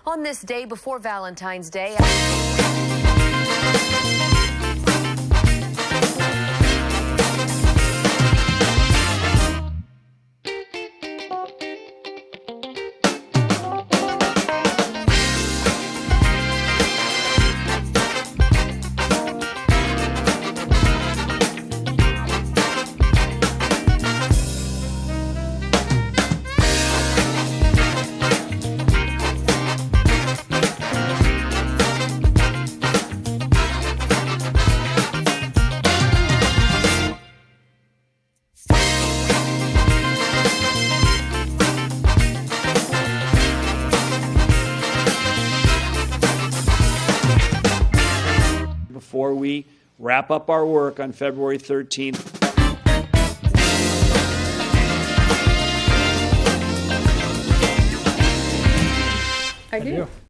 On this day before Valentine's Day. Before we wrap up our work on February 13th. I do.